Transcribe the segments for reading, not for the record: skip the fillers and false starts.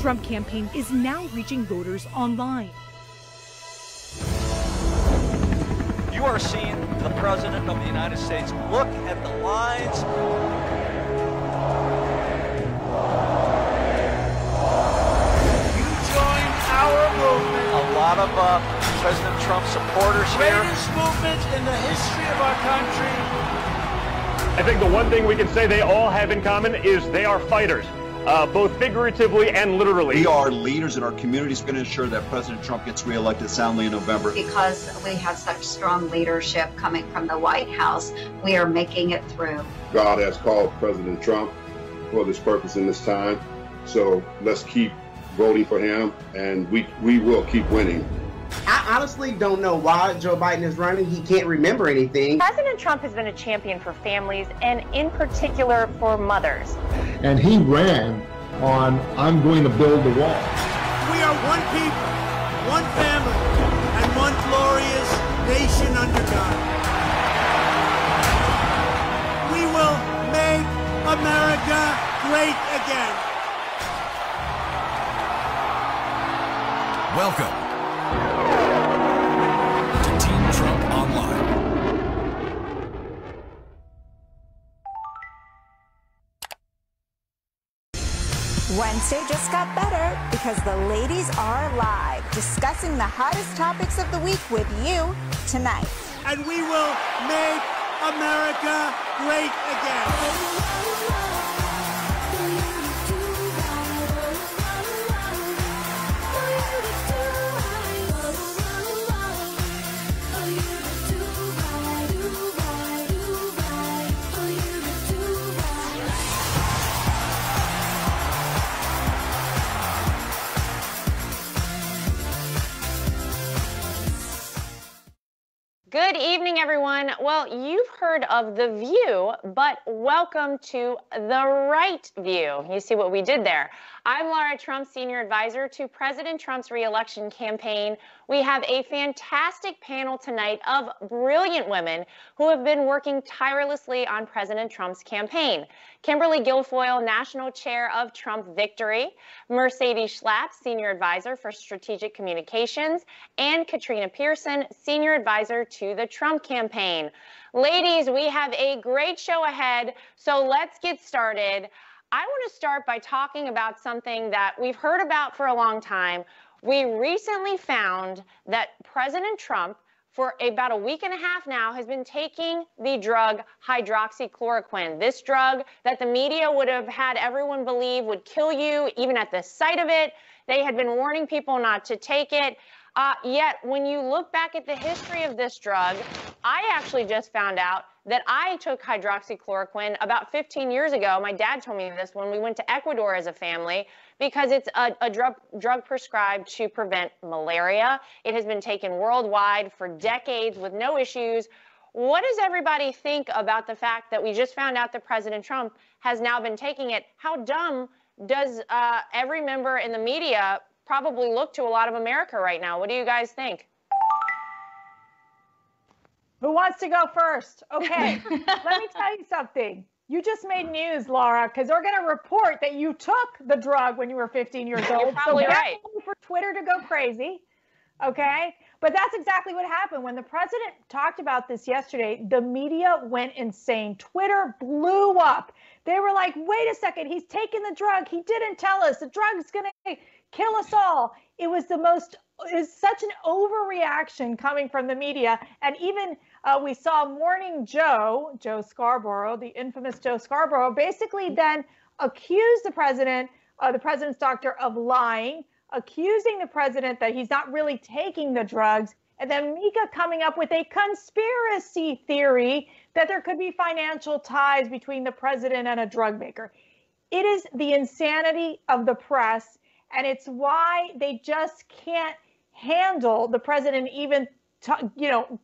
Trump campaign is now reaching voters online. You are seeing the President of the United States. Look at the lines. You join our movement. A lot of President Trump supporters here. Greatest movement in the history of our country. I think the one thing we can say they all have in common is they are fighters, both figuratively and literally. We are leaders in our communities, going to ensure that President Trump gets reelected soundly in November. Because we have such strong leadership coming from the White House, we are making it through. God has called President Trump for this purpose in this time. So let's keep voting for him, and we will keep winning. I honestly don't know why Joe Biden is running. He can't remember anything. President Trump has been a champion for families and in particular for mothers. And he ran on, I'm going to build the wall. We are one people, one family, and one glorious nation under God. We will make America great again. Welcome to Team Trump Online. Wednesday just got better because the ladies are live discussing the hottest topics of the week with you tonight. And we will make America great again. Good evening, everyone. Well, you've heard of The View, but welcome to The Right View. You see what we did there. I'm Lara, Trump's senior advisor to President Trump's re-election campaign. We have a fantastic panel tonight of brilliant women who have been working tirelessly on President Trump's campaign. Kimberly Guilfoyle, National Chair of Trump Victory, Mercedes Schlapp, Senior Advisor for Strategic Communications, and Katrina Pierson, Senior Advisor to the Trump campaign. Ladies, we have a great show ahead, so let's get started. I want to start by talking about something that we've heard about for a long time. We recently found that President Trump, for about a week and a half now, has been taking the drug hydroxychloroquine. This drug that the media would have had everyone believe would kill you, even at the sight of it. They had been warning people not to take it. Yet, when you look back at the history of this drug, I actually just found out that I took hydroxychloroquine about 15 years ago. My dad told me this when we went to Ecuador as a family, because it's a drug prescribed to prevent malaria. It has been taken worldwide for decades with no issues. What does everybody think about the fact that we just found out that President Trump has now been taking it? How dumb does every member in the media probably look to a lot of America right now? What do you guys think? Who wants to go first? Okay, let me tell you something. You just made news, Lara, because they're going to report that you took the drug when you were 15 years old. You're probably right. For Twitter to go crazy, okay? But that's exactly what happened. When the president talked about this yesterday, the media went insane. Twitter blew up. They were like, wait a second, he's taking the drug. He didn't tell us. The drug's going to kill us all. It was such an overreaction coming from the media. And even we saw Morning Joe Scarborough, the infamous Joe Scarborough, basically then accused the president's doctor of lying, accusing the president that he's not really taking the drugs. And then Mika coming up with a conspiracy theory that there could be financial ties between the president and a drug maker. It is the insanity of the press. And it's why they just can't handle the president even,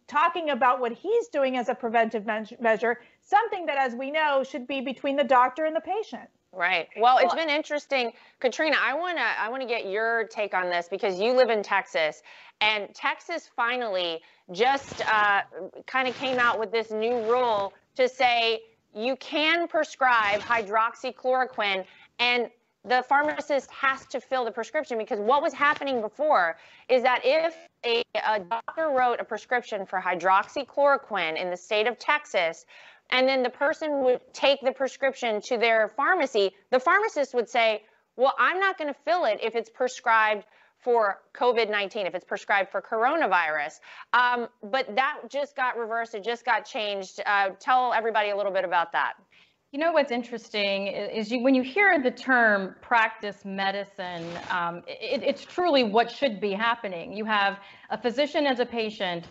talking about what he's doing as a preventive measure, something that, as we know, should be between the doctor and the patient. Right. Well, it's been interesting. Katrina, I want to get your take on this because you live in Texas, and Texas finally just kind of came out with this new rule to say you can prescribe hydroxychloroquine, and the pharmacist has to fill the prescription, because what was happening before is that if a doctor wrote a prescription for hydroxychloroquine in the state of Texas, and then the person would take the prescription to their pharmacy, the pharmacist would say, well, I'm not going to fill it if it's prescribed for COVID-19, if it's prescribed for coronavirus. But that just got reversed. It just got changed. Tell everybody a little bit about that. You know what's interesting is when you hear the term practice medicine, it's truly what should be happening. You have a physician as a patient,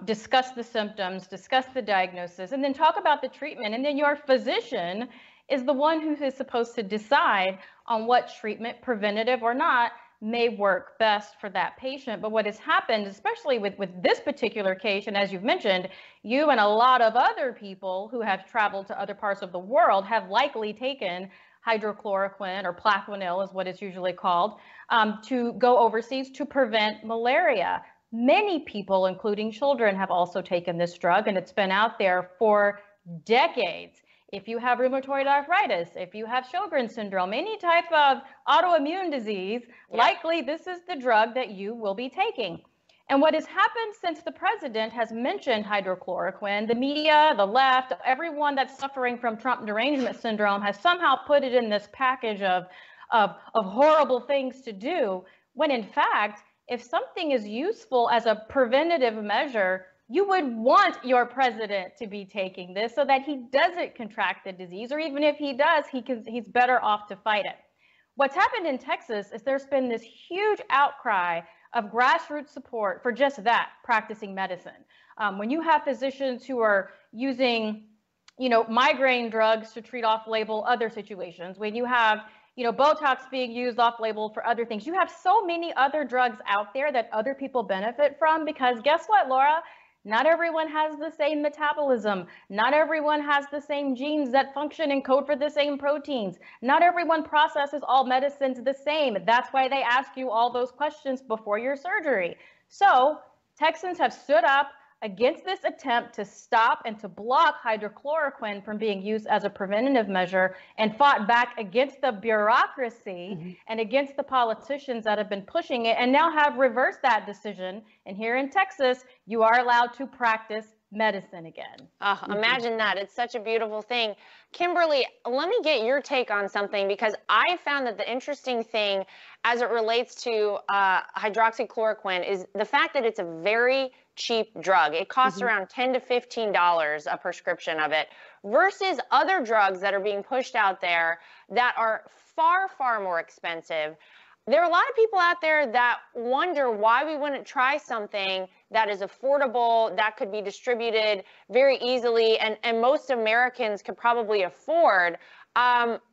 discuss the symptoms, discuss the diagnosis, and then talk about the treatment. And then your physician is the one who is supposed to decide on what treatment, preventative or not, may work best for that patient. But what has happened, especially with this particular case, and as you've mentioned, you and a lot of other people who have traveled to other parts of the world have likely taken hydrochloroquine, or Plaquenil is what it's usually called, to go overseas to prevent malaria. Many people, including children, have also taken this drug, and it's been out there for decades. If you have rheumatoid arthritis, if you have Sjogren's syndrome, any type of autoimmune disease, likely this is the drug that you will be taking. And what has happened since the president has mentioned hydrochloroquine, the media, the left, everyone that's suffering from Trump derangement syndrome has somehow put it in this package of horrible things to do, when in fact, if something is useful as a preventative measure, you would want your president to be taking this so that he doesn't contract the disease, or even if he does, he's better off to fight it. What's happened in Texas is there's been this huge outcry of grassroots support for just that, practicing medicine. When you have physicians who are using, migraine drugs to treat off-label other situations, when you have Botox being used off-label for other things, you have so many other drugs out there that other people benefit from, because guess what, Laura? Not everyone has the same metabolism. Not everyone has the same genes that function and code for the same proteins. Not everyone processes all medicines the same. That's why they ask you all those questions before your surgery. So Texans have stood up against this attempt to stop and to block hydrochloroquine from being used as a preventative measure, and fought back against the bureaucracy and against the politicians that have been pushing it, and now have reversed that decision. And here in Texas, you are allowed to practice medicine again. Imagine that. It's such a beautiful thing. Kimberly, let me get your take on something, because I found that the interesting thing as it relates to hydroxychloroquine is the fact that it's a very cheap drug. It costs around $10 to $15 a prescription of it, versus other drugs that are being pushed out there that are far, far more expensive. There are a lot of people out there that wonder why we wouldn't try something that is affordable, that could be distributed very easily, and most Americans could probably afford.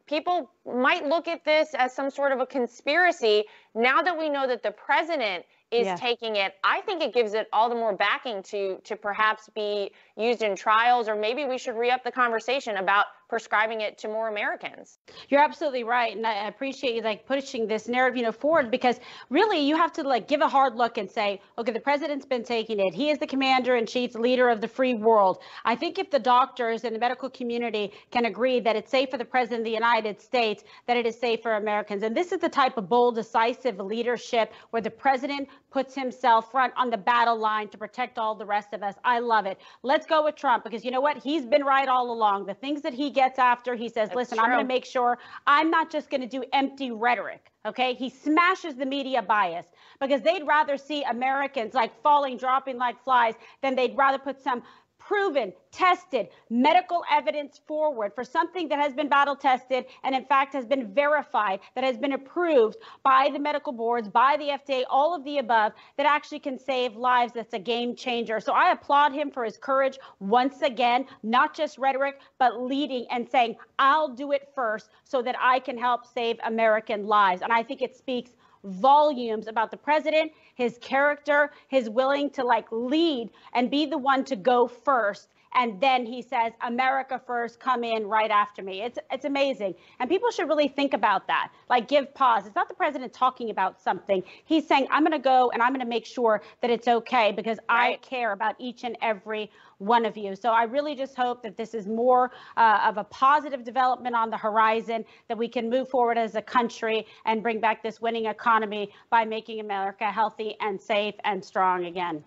People might look at this as some sort of a conspiracy. Now that we know that the president is taking it, I think it gives it all the more backing to perhaps be used in trials, or maybe we should re-up the conversation about prescribing it to more Americans. You're absolutely right, and I appreciate you pushing this narrative forward, because really you have to give a hard look and say, okay, the president's been taking it. He is the commander-in-chief, leader of the free world. I think if the doctors and the medical community can agree that it's safe for the president of the United States, that it is safe for Americans. And this is the type of bold, decisive leadership where the president puts himself front on the battle line to protect all the rest of us. I love it. Let's go with Trump, because you know what? He's been right all along. The things that he gets after, he says, listen, I'm going to make sure I'm not just going to do empty rhetoric. Okay, he smashes the media bias, because they'd rather see Americans dropping like flies, than they'd rather put some proven, tested medical evidence forward for something that has been battle tested and in fact has been verified, that has been approved by the medical boards, by the FDA, all of the above, that actually can save lives. That's a game changer. So I applaud him for his courage once again, not just rhetoric, but leading and saying, I'll do it first so that I can help save American lives. And I think it speaks volumes about the president, his character, his willing to lead and be the one to go first and then he says, America first, come in right after me. It's amazing. And people should really think about that. Like, give pause. It's not the president talking about something. He's saying, I'm going to go and I'm going to make sure that it's okay because I care about each and every one of you. So I really just hope that this is more of a positive development on the horizon, that we can move forward as a country and bring back this winning economy by making America healthy and safe and strong again.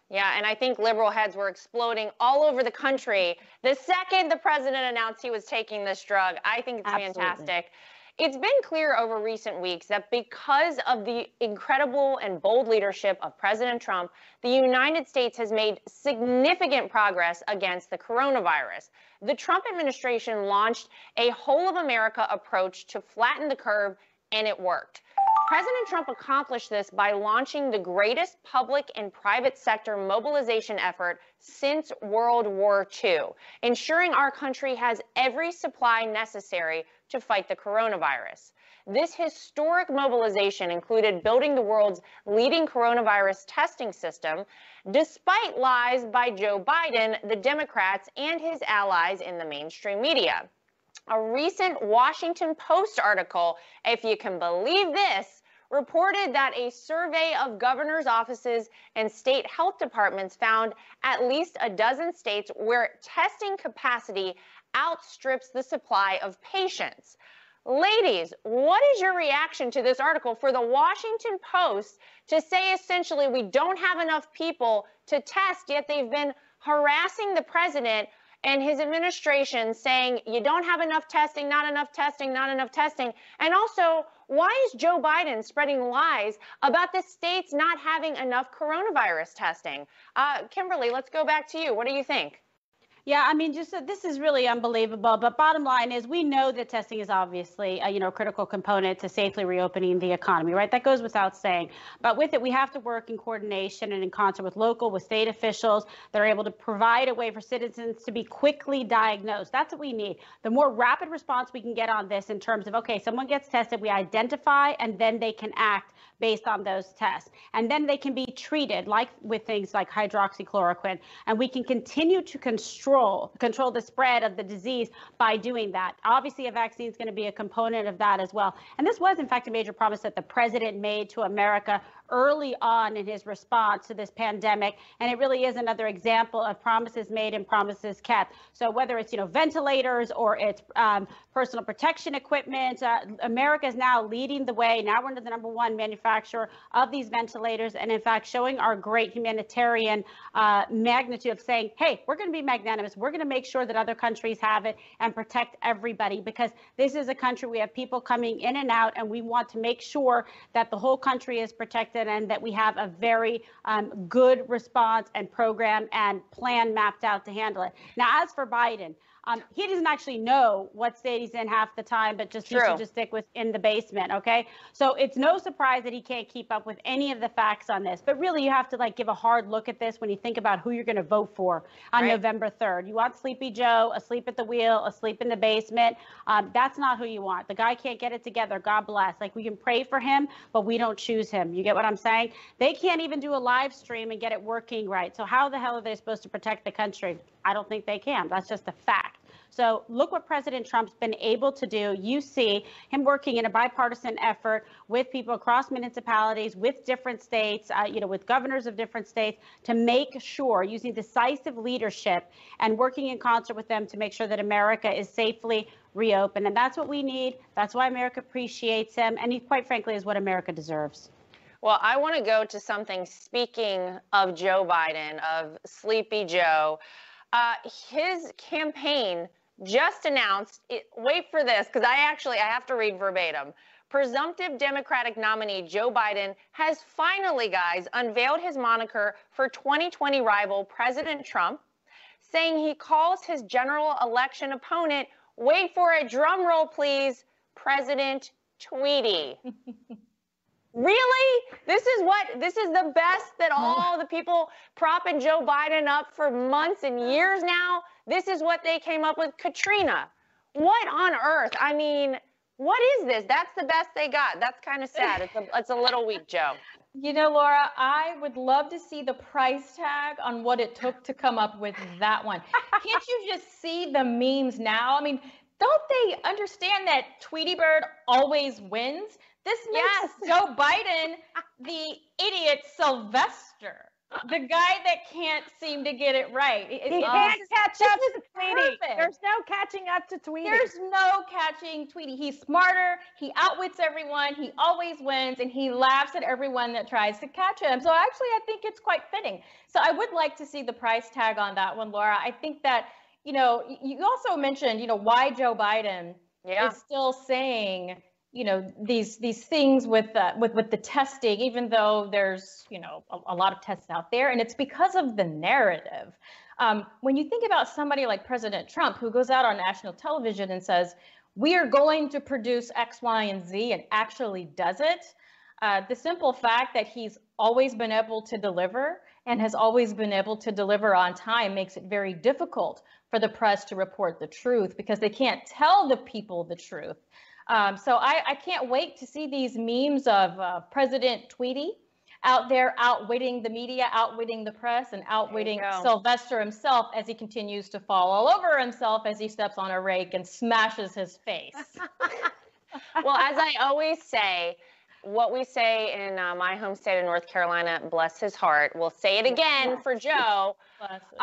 Yeah, and I think liberal heads were exploding all over the country the second the president announced he was taking this drug. I think it's fantastic. It's been clear over recent weeks that because of the incredible and bold leadership of President Trump, the United States has made significant progress against the coronavirus. The Trump administration launched a whole of America approach to flatten the curve, and it worked. President Trump accomplished this by launching the greatest public and private sector mobilization effort since World War II, ensuring our country has every supply necessary to fight the coronavirus. This historic mobilization included building the world's leading coronavirus testing system, despite lies by Joe Biden, the Democrats, and his allies in the mainstream media. A recent Washington Post article, if you can believe this, reported that a survey of governors' offices and state health departments found at least a dozen states where testing capacity outstrips the supply of patients. Ladies, what is your reaction to this article for the Washington Post to say essentially we don't have enough people to test, yet they've been harassing the president and his administration saying you don't have enough testing, not enough testing, not enough testing? And also, why is Joe Biden spreading lies about the states not having enough coronavirus testing? Kimberly, let's go back to you. What do you think? Yeah, I mean, this is really unbelievable. But bottom line is, we know that testing is obviously a critical component to safely reopening the economy, right? That goes without saying. But with it, we have to work in coordination and in concert with local, with state officials that are able to provide a way for citizens to be quickly diagnosed. That's what we need. The more rapid response we can get on this in terms of, okay, someone gets tested, we identify, and then they can act based on those tests. And then they can be treated like with things like hydroxychloroquine. And we can continue to control the spread of the disease by doing that. Obviously, a vaccine is going to be a component of that as well. And this was, in fact, a major promise that the president made to America early on in his response to this pandemic. And it really is another example of promises made and promises kept. So whether it's, ventilators or it's personal protection equipment, America is now leading the way. Now we're the #1 manufacturer of these ventilators. And in fact, showing our great humanitarian magnitude of saying, hey, we're going to be magnanimous. We're going to make sure that other countries have it and protect everybody, because this is a country, we have people coming in and out, and we want to make sure that the whole country is protected and that we have a very good response and program and plan mapped out to handle it. Now, as for Biden, he doesn't actually know what state he's in half the time, but just he should just stick in the basement, okay? So it's no surprise that he can't keep up with any of the facts on this. But really, you have to give a hard look at this when you think about who you're going to vote for on November 3rd. You want Sleepy Joe, asleep at the wheel, asleep in the basement. That's not who you want. The guy can't get it together. God bless. We can pray for him, but we don't choose him. You get what I'm saying? They can't even do a live stream and get it working right. So how the hell are they supposed to protect the country? I don't think they can. That's just a fact. So look what President Trump's been able to do. You see him working in a bipartisan effort with people across municipalities, with different states, with governors of different states, to make sure, using decisive leadership and working in concert with them to make sure that America is safely reopened. And that's what we need. That's why America appreciates him. And he, quite frankly, is what America deserves. Well, I want to go to something, speaking of Joe Biden, of Sleepy Joe. His campaign just announced, wait for this, because I have to read verbatim. Presumptive Democratic nominee Joe Biden has finally, guys, unveiled his moniker for 2020 rival President Trump, saying he calls his general election opponent, wait for it, drum roll please, President Tweety. Really? This is the best that all the people propping Joe Biden up for months and years now? This is what they came up with. Katrina, what on earth? I mean, what is this? That's the best they got. That's kind of sad. It's a little weak, Joe. You know, Laura, I would love to see the price tag on what it took to come up with that one. Can't you just see the memes now? I mean, don't they understand that Tweety Bird always wins? This makes Joe Biden the idiot Sylvester, the guy that can't seem to get it right. He can't catch up to Tweety. There's no catching up to Tweety. There's no catching Tweety. He's smarter. He outwits everyone. He always wins, and he laughs at everyone that tries to catch him. So actually, I think it's quite fitting. So I would like to see the price tag on that one, Laura. I think that, you know, you also mentioned, you know, why Joe Biden is still saying, you know, these things with the testing, even though there's, you know, a lot of tests out there, and it's because of the narrative. When you think about somebody like President Trump, who goes out on national television and says, we are going to produce X, Y, and Z, and actually does it, the simple fact that he's always been able to deliver and has always been able to deliver on time makes it very difficult for the press to report the truth, because they can't tell the people the truth. So I can't wait to see these memes of President Tweety out there outwitting the media, outwitting the press, and outwitting Sylvester himself as he continues to fall all over himself as he steps on a rake and smashes his face. Well, as I always say, what we say in my home state of North Carolina, bless his heart, we'll say it again for Joe.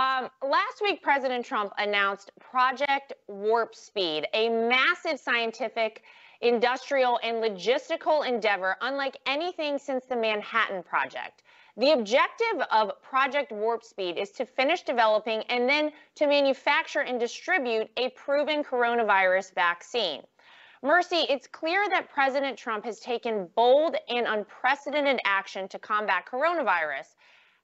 Last week, President Trump announced Project Warp Speed, a massive scientific, industrial, and logistical endeavor unlike anything since the Manhattan Project. The objective of Project Warp Speed is to finish developing and then to manufacture and distribute a proven coronavirus vaccine. Mercy, it's clear that President Trump has taken bold and unprecedented action to combat coronavirus.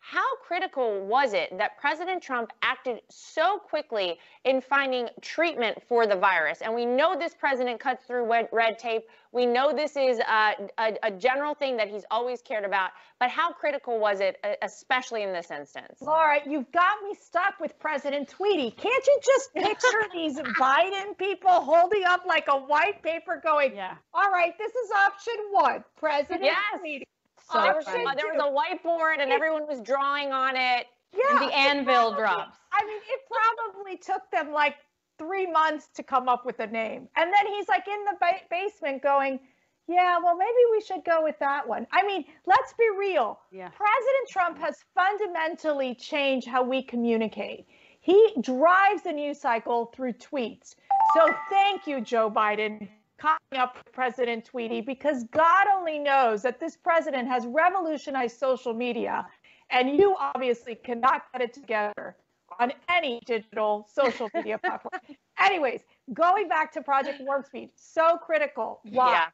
How critical was it that President Trump acted so quickly in finding treatment for the virus? And we know this president cuts through red tape. We know this is a general thing that he's always cared about. But how critical was it, especially in this instance? Laura, you've got me stuck with President Tweety. Can't you just picture these Biden people holding up like a white paper going, all right, this is option one, President Tweety. So there was a whiteboard and everyone was drawing on it. Yeah, and the anvil drops. I mean, it probably took them like 3 months to come up with a name. And then he's like in the basement going, yeah, well, maybe we should go with that one. I mean, let's be real. President Trump has fundamentally changed how we communicate. He drives the news cycle through tweets. So thank you, Joe Biden, coming up with President Tweety, because God only knows that this president has revolutionized social media, and you obviously cannot get it together on any digital social media platform. Anyways, going back to Project Warp Speed, so critical. Why?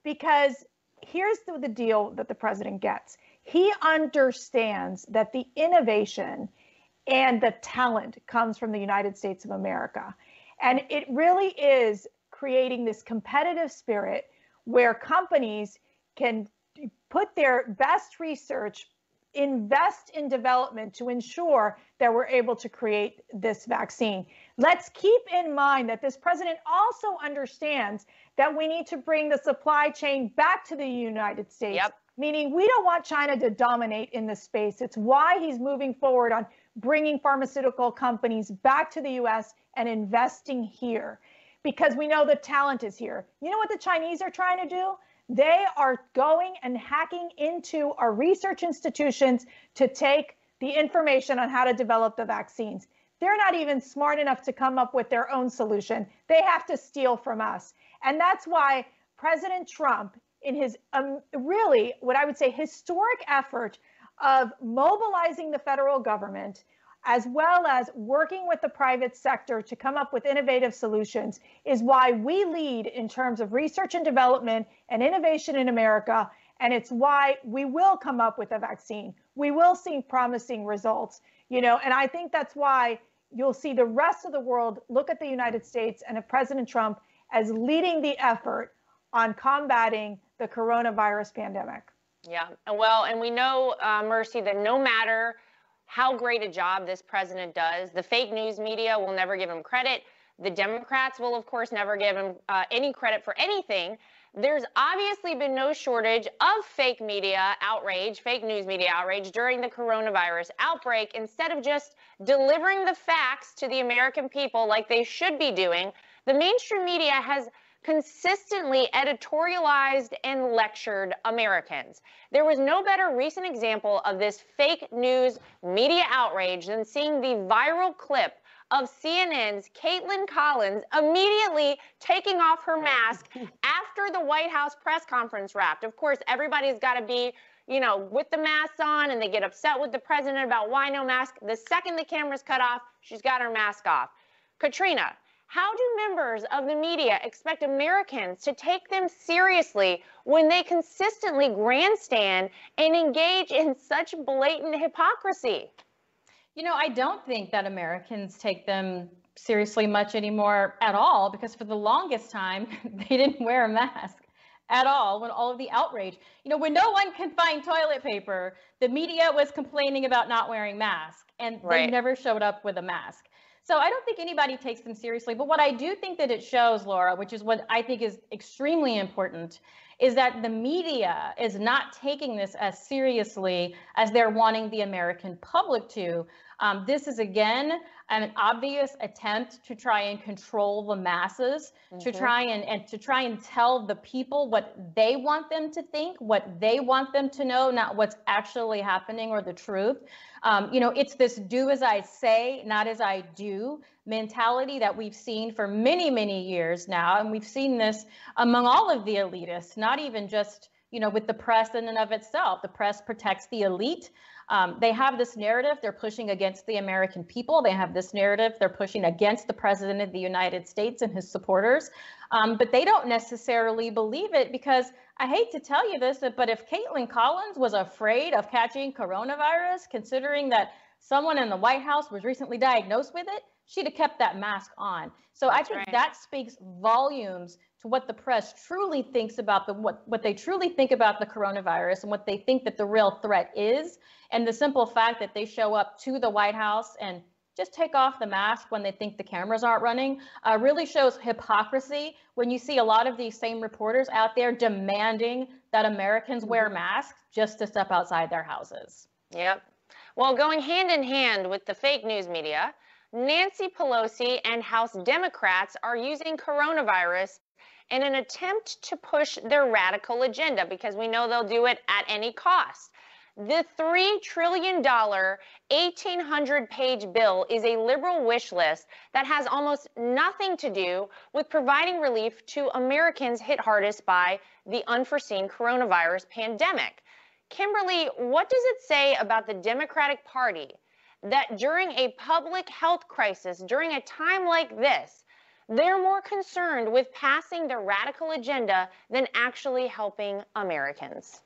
Because here's the deal that the president gets. He understands that the innovation and the talent comes from the United States of America. And it really is creating this competitive spirit where companies can put their best research, invest in development to ensure that we're able to create this vaccine. Let's keep in mind that this president also understands that we need to bring the supply chain back to the United States, meaning we don't want China to dominate in this space. It's why he's moving forward on bringing pharmaceutical companies back to the US and investing here, because we know the talent is here. You know what the Chinese are trying to do? They are going and hacking into our research institutions to take the information on how to develop the vaccines. They're not even smart enough to come up with their own solution. They have to steal from us. And that's why President Trump, in his really, what I would say, historic effort of mobilizing the federal government, as well as working with the private sector to come up with innovative solutions, is why we lead in terms of research and development and innovation in America. And it's why we will come up with a vaccine. We will see promising results, you know, and I think that's why you'll see the rest of the world look at the United States and at President Trump as leading the effort on combating the coronavirus pandemic. Yeah, well, and we know, Mercy, that no matter how great a job this president does, the fake news media will never give him credit. The Democrats will, of course, never give him any credit for anything. There's obviously been no shortage of fake media outrage, fake news media outrage during the coronavirus outbreak. Instead of just delivering the facts to the American people like they should be doing, the mainstream media has consistently editorialized and lectured Americans. There was no better recent example of this fake news media outrage than seeing the viral clip of CNN's Caitlin Collins immediately taking off her mask after the White House press conference wrapped. Of course, everybody's got to be, you know, with the mask on, and they get upset with the president about why no mask. The second the camera's cut off, she's got her mask off. Katrina, how do members of the media expect Americans to take them seriously when they consistently grandstand and engage in such blatant hypocrisy? You know, I don't think that Americans take them seriously much anymore at all, because for the longest time, they didn't wear a mask at all when all of the outrage, you know, when no one can find toilet paper, the media was complaining about not wearing masks, and they never showed up with a mask. So I don't think anybody takes them seriously. But what I do think that it shows, Laura, which is what I think is extremely important, is that the media is not taking this as seriously as they're wanting the American public to. This is, again, an obvious attempt to try and control the masses, to try and tell the people what they want them to think, what they want them to know, not what's actually happening or the truth. You know, it's this do as I say, not as I do mentality that we've seen for many, many years now. And we've seen this among all of the elitists, not even just, you know, with the press in and of itself. The press protects the elite. They have this narrative they're pushing against the American people. They have this narrative they're pushing against the president of the United States and his supporters. But they don't necessarily believe it, because I hate to tell you this, but if Caitlin Collins was afraid of catching coronavirus, considering that someone in the White House was recently diagnosed with it, she'd have kept that mask on. So I think that speaks volumes to what the press truly thinks about what they truly think about the coronavirus and what they think that the real threat is. And the simple fact that they show up to the White House and just take off the mask when they think the cameras aren't running really shows hypocrisy when you see a lot of these same reporters out there demanding that Americans wear masks just to step outside their houses. Yep. Well, going hand in hand with the fake news media, Nancy Pelosi and House Democrats are using coronavirus in an attempt to push their radical agenda, because we know they'll do it at any cost. The $3 trillion, 1,800-page bill is a liberal wish list that has almost nothing to do with providing relief to Americans hit hardest by the unforeseen coronavirus pandemic. Kimberly, what does it say about the Democratic Party that during a public health crisis, during a time like this, they're more concerned with passing their radical agenda than actually helping Americans?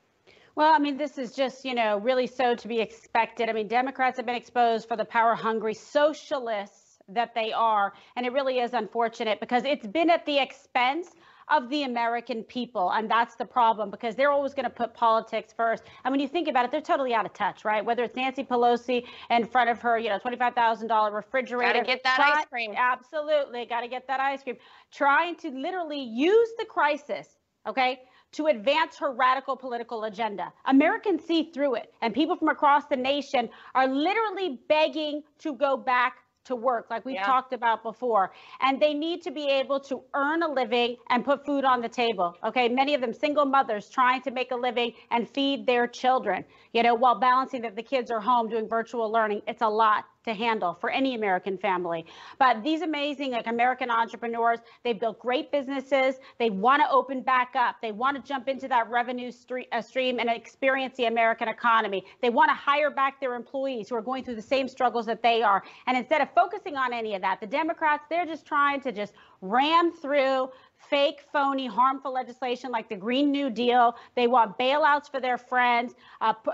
Well, I mean, this is just, you know, really so to be expected. I mean, Democrats have been exposed for the power-hungry socialists that they are, and it really is unfortunate because it's been at the expense of the American people, and that's the problem, because they're always going to put politics first. And when you think about it, they're totally out of touch, right? Whether it's Nancy Pelosi in front of her, you know, $25,000 refrigerator. Got to get that ice cream. Absolutely, got to get that ice cream. Trying to literally use the crisis, okay, to advance her radical political agenda. Americans see through it, and people from across the nation are literally begging to go back to work, like we've talked about before. And they need to be able to earn a living and put food on the table. Okay, many of them single mothers trying to make a living and feed their children, you know, while balancing that the kids are home doing virtual learning. It's a lot to handle for any American family. But these amazing, like, American entrepreneurs, they've built great businesses. They want to open back up. They want to jump into that revenue stream and experience the American economy. They want to hire back their employees who are going through the same struggles that they are. And instead of focusing on any of that, the Democrats, they're just trying to just ram through fake, phony, harmful legislation like the Green New Deal. They want bailouts for their friends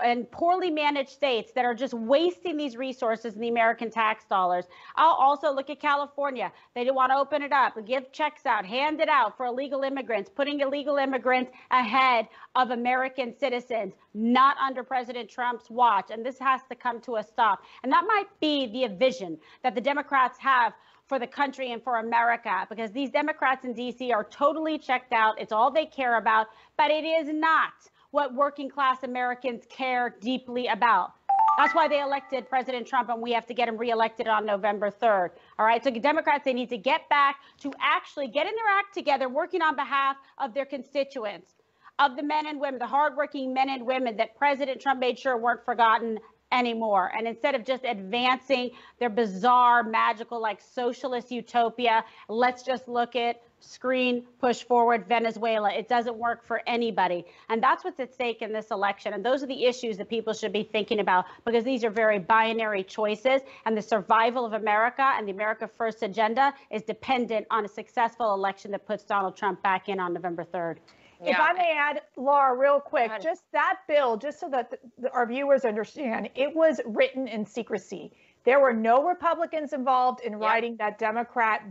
and poorly managed states that are just wasting these resources in the American tax dollars. I'll also look at California. They want to open it up, give checks out, hand it out for illegal immigrants, putting illegal immigrants ahead of American citizens, not under President Trump's watch. And this has to come to a stop. And that might be the vision that the Democrats have for the country and for America, because these Democrats in D.C. are totally checked out. It's all they care about, but it is not what working class Americans care deeply about. That's why they elected President Trump, and we have to get him reelected on November 3rd. All right, so Democrats, they need to get back to actually getting their act together, working on behalf of their constituents, of the men and women, the hardworking men and women that President Trump made sure weren't forgotten anymore. And instead of just advancing their bizarre, magical, like socialist utopia, let's just look at, screen, push forward Venezuela. It doesn't work for anybody. And that's what's at stake in this election. And those are the issues that people should be thinking about, because these are very binary choices. And the survival of America and the America First agenda is dependent on a successful election that puts Donald Trump back in on November 3rd. If I may add, Laura, real quick, just that bill, just so that our viewers understand, it was written in secrecy. There were no Republicans involved in writing that Democrat,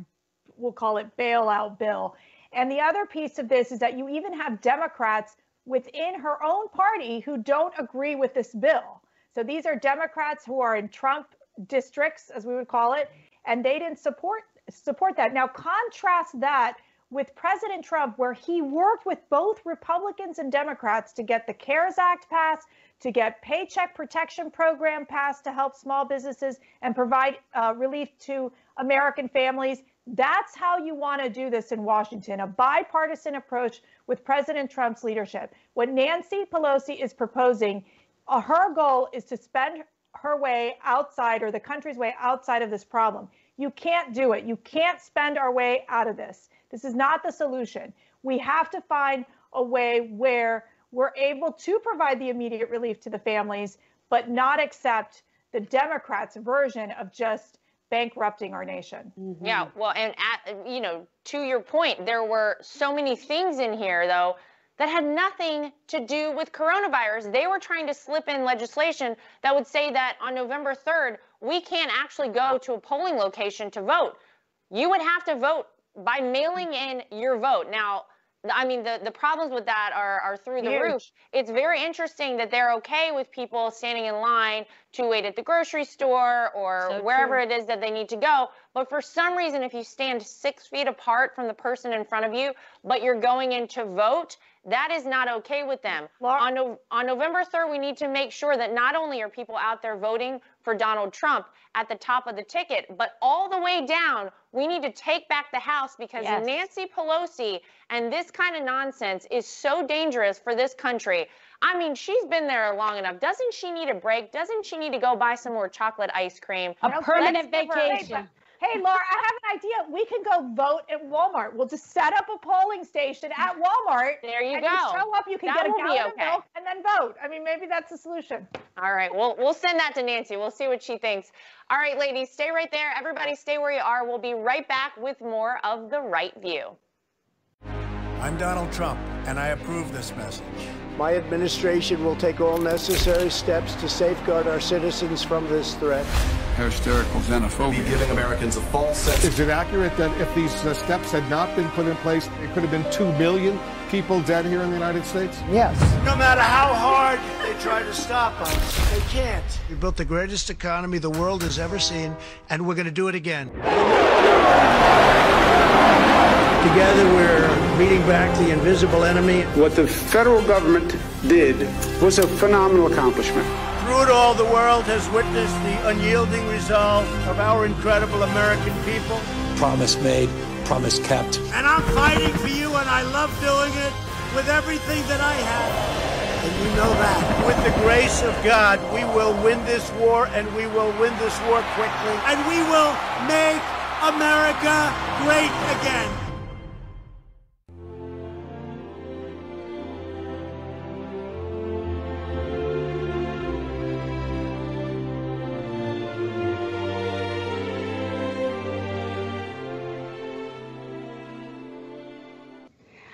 we'll call it bailout bill. And the other piece of this is that you even have Democrats within her own party who don't agree with this bill. So these are Democrats who are in Trump districts, as we would call it, and they didn't support that. Now contrast that with President Trump, where he worked with both Republicans and Democrats to get the CARES Act passed, to get Paycheck Protection Program passed to help small businesses and provide relief to American families. That's how you want to do this in Washington, a bipartisan approach with President Trump's leadership. What Nancy Pelosi is proposing, her goal is to spend her way outside, or the country's way outside of this problem. You can't do it. You can't spend our way out of this. This is not the solution. We have to find a way where we're able to provide the immediate relief to the families, but not accept the Democrats' version of just bankrupting our nation. Yeah, well, and to your point, there were so many things in here, though, that had nothing to do with coronavirus. They were trying to slip in legislation that would say that on November 3rd, we can't actually go to a polling location to vote. You would have to vote by mailing in your vote. Now, I mean, the problems with that are through the roof. It's very interesting that they're okay with people standing in line to wait at the grocery store or wherever it is that they need to go. But for some reason, if you stand 6 feet apart from the person in front of you, but you're going in to vote, that is not okay with them. On November 3rd, we need to make sure that not only are people out there voting for Donald Trump at the top of the ticket, but all the way down, we need to take back the House, because Nancy Pelosi and this kind of nonsense is so dangerous for this country. I mean, she's been there long enough. Doesn't she need a break? Doesn't she need to go buy some more chocolate ice cream? A permanent vacation. Hey, Laura, I have an idea. We can go vote at Walmart. We'll just set up a polling station at Walmart. There you and go. You show up, you can get a gallon of milk and then vote. I mean, maybe that's the solution. All right, we'll send that to Nancy. We'll see what she thinks. All right, ladies, stay right there. Everybody stay where you are. We'll be right back with more of The Right View. I'm Donald Trump, and I approve this message. My administration will take all necessary steps to safeguard our citizens from this threat. Hysterical xenophobia. Giving Americans a false sense. Is it accurate that if these steps had not been put in place, it could have been 2 million people dead here in the United States? Yes. No matter how hard they try to stop us, they can't. We built the greatest economy the world has ever seen, and we're going to do it again. Together, we're beating back the invisible enemy. What the federal government did was a phenomenal accomplishment. Through it all, the world has witnessed the unyielding resolve of our incredible American people. Promise made, promise kept. And I'm fighting for you, and I love doing it with everything that I have. And you know that. With the grace of God, we will win this war, and we will win this war quickly. And we will make America great again.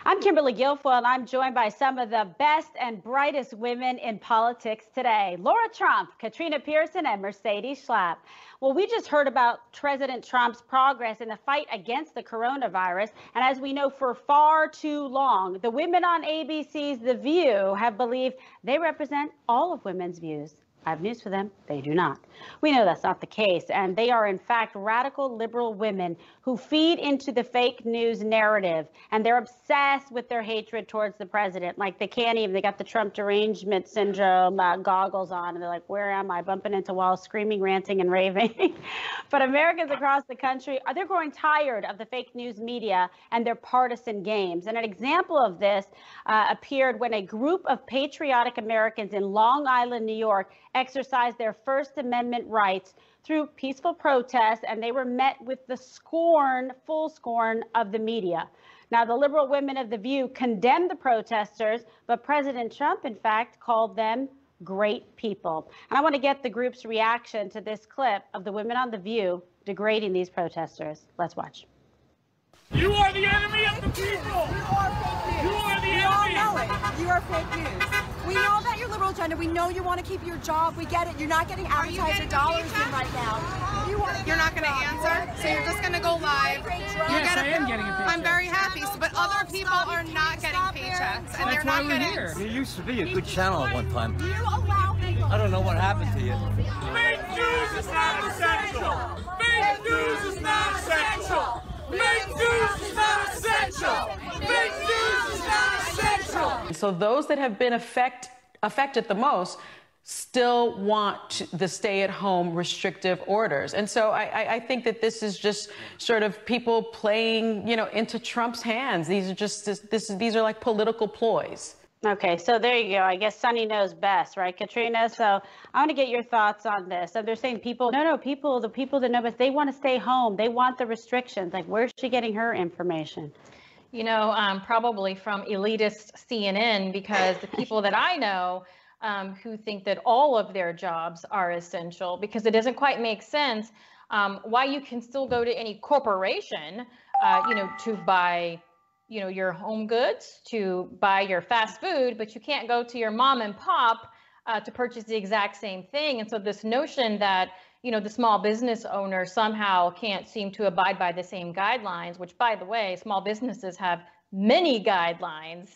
I'm Kimberly Guilfoyle, and I'm joined by some of the best and brightest women in politics today. Lara Trump, Katrina Pierson, and Mercedes Schlapp. Well, we just heard about President Trump's progress in the fight against the coronavirus. And as we know, for far too long, the women on ABC's The View have believed they represent all of women's views. I have news for them. They do not. We know that's not the case. And they are, in fact, radical liberal women who feed into the fake news narrative. And they're obsessed with their hatred towards the president. Like they can't even, they got the Trump derangement syndrome goggles on. And they're like, where am I? Bumping into walls, screaming, ranting, and raving. But Americans across the country, they're growing tired of the fake news media and their partisan games. And an example of this appeared when a group of patriotic Americans in Long Island, New York, exercised their First Amendment rights through peaceful protests, and they were met with the scorn, full scorn of the media. Now, the liberal women of The View condemned the protesters, but President Trump, in fact, called them great people. And I want to get the group's reaction to this clip of the women on The View degrading these protesters. Let's watch. You are the enemy of the people. You are fake news. You are the enemy. We all know it. You are fake news. We know about your liberal agenda. We know you want to keep your job. We get it. You're not getting advertiser dollars in right now. You're not going to answer, so you're just going to go live. Yes, I am getting a paycheck. I'm very happy, but other people are not getting paychecks, and they're not getting. You used to be a good channel at one time. You allow people. I don't know what happened to you. Fake news is not essential. Fake news is not essential. Fake news is not essential. Fake news is not essential. So those that have been affected the most still want the stay-at-home restrictive orders. And so I think that this is just sort of people playing, into Trump's hands. These are just these are like political ploys. Okay, so there you go. I guess Sunny knows best, right, Katrina? So I want to get your thoughts on this. So they're saying the people that know best, they want to stay home. They want the restrictions. Like, where's she getting her information? Probably from elitist CNN, because the people that I know who think that all of their jobs are essential, because it doesn't quite make sense why you can still go to any corporation, to buy your home goods, to buy your fast food, but you can't go to your mom and pop to purchase the exact same thing. And so this notion that, the small business owner somehow can't seem to abide by the same guidelines, which, by the way, small businesses have many guidelines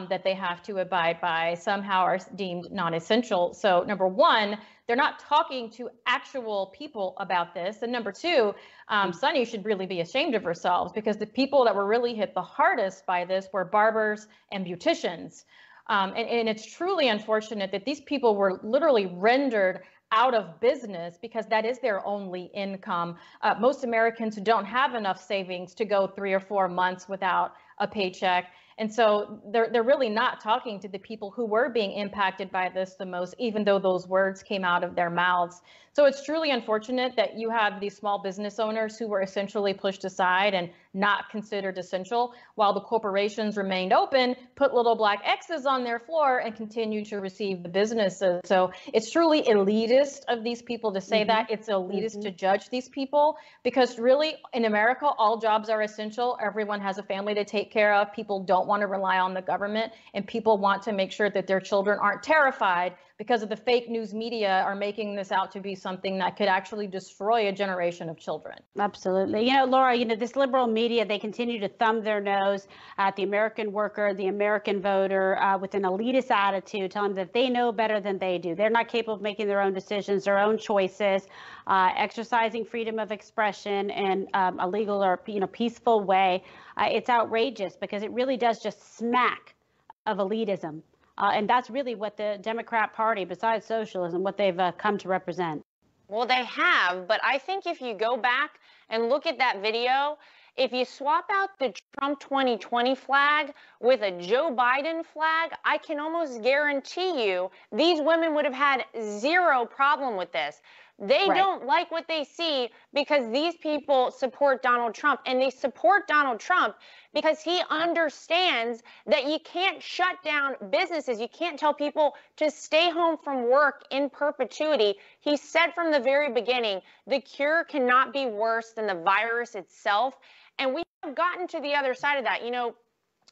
that they have to abide by, somehow are deemed non-essential. So number one, they're not talking to actual people about this. And number two, Sunny should really be ashamed of herself, because the people that were really hit the hardest by this were barbers and beauticians. And it's truly unfortunate that these people were literally rendered out of business because that is their only income. Most Americans don't have enough savings to go 3 or 4 months without a paycheck. And so they're really not talking to the people who were being impacted by this the most, even though those words came out of their mouths. So it's truly unfortunate that you have these small business owners who were essentially pushed aside and not considered essential, while the corporations remained open, put little black X's on their floor, and continued to receive the businesses. So it's truly elitist of these people to say that. It's elitist to judge these people, because really in America, all jobs are essential. Everyone has a family to take care of. People don't want to rely on the government, and people want to make sure that their children aren't terrified because of the fake news media are making this out to be something that could actually destroy a generation of children. Absolutely. Laura, this liberal media, they continue to thumb their nose at the American worker, the American voter, with an elitist attitude, telling them that they know better than they do. They're not capable of making their own decisions, their own choices, exercising freedom of expression in a legal or peaceful way. It's outrageous, because it really does just smack of elitism. And that's really what the Democrat Party, besides socialism, what they've come to represent. Well, they have, but I think if you go back and look at that video, if you swap out the Trump 2020 flag with a Joe Biden flag, I can almost guarantee you these women would have had zero problem with this. They don't like what they see because these people support Donald Trump, and they support Donald Trump because he understands that you can't shut down businesses. You can't tell people to stay home from work in perpetuity. He said from the very beginning, the cure cannot be worse than the virus itself. And we have gotten to the other side of that.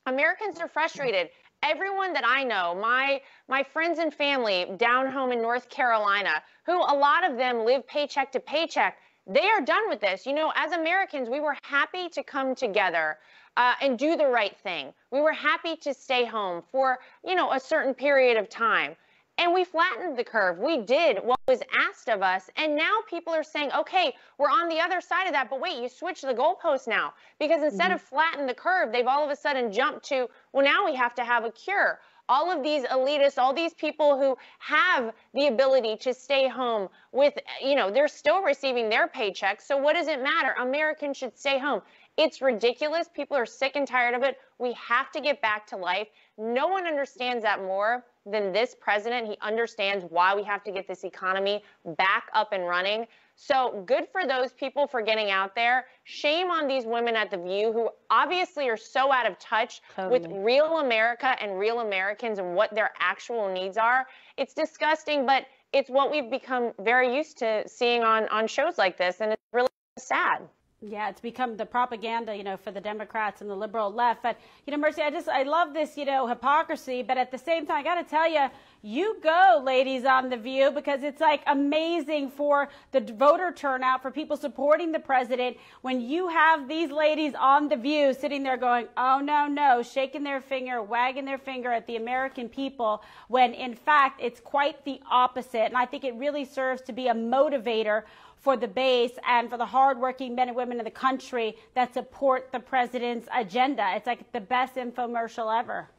Americans are frustrated. Everyone that I know, my friends and family down home in North Carolina, who a lot of them live paycheck to paycheck, they are done with this. As Americans, we were happy to come together and do the right thing. We were happy to stay home for, a certain period of time. And we flattened the curve. We did what was asked of us. And now people are saying, okay, we're on the other side of that. But wait, you switched the goalposts now. Because instead of flatten the curve, they've all of a sudden jumped to, well, now we have to have a cure. All of these elitists, all these people who have the ability to stay home with, they're still receiving their paychecks. So what does it matter? Americans should stay home. It's ridiculous. People are sick and tired of it. We have to get back to life. No one understands that more than this president. He understands why we have to get this economy back up and running. So good for those people for getting out there. Shame on these women at The View who obviously are so out of touch with real America and real Americans and what their actual needs are. It's disgusting, but it's what we've become very used to seeing on shows like this, and it's really sad. Yeah, it's become the propaganda, for the Democrats and the liberal left. But, Mercy, I love this, hypocrisy. But at the same time, I got to tell you, you go, ladies on The View, because it's like amazing for the voter turnout, for people supporting the president, when you have these ladies on The View sitting there going, oh, no, shaking their finger, wagging their finger at the American people, when in fact it's quite the opposite. And I think it really serves to be a motivator for the base and for the hardworking men and women in the country that support the president's agenda. It's like the best infomercial ever.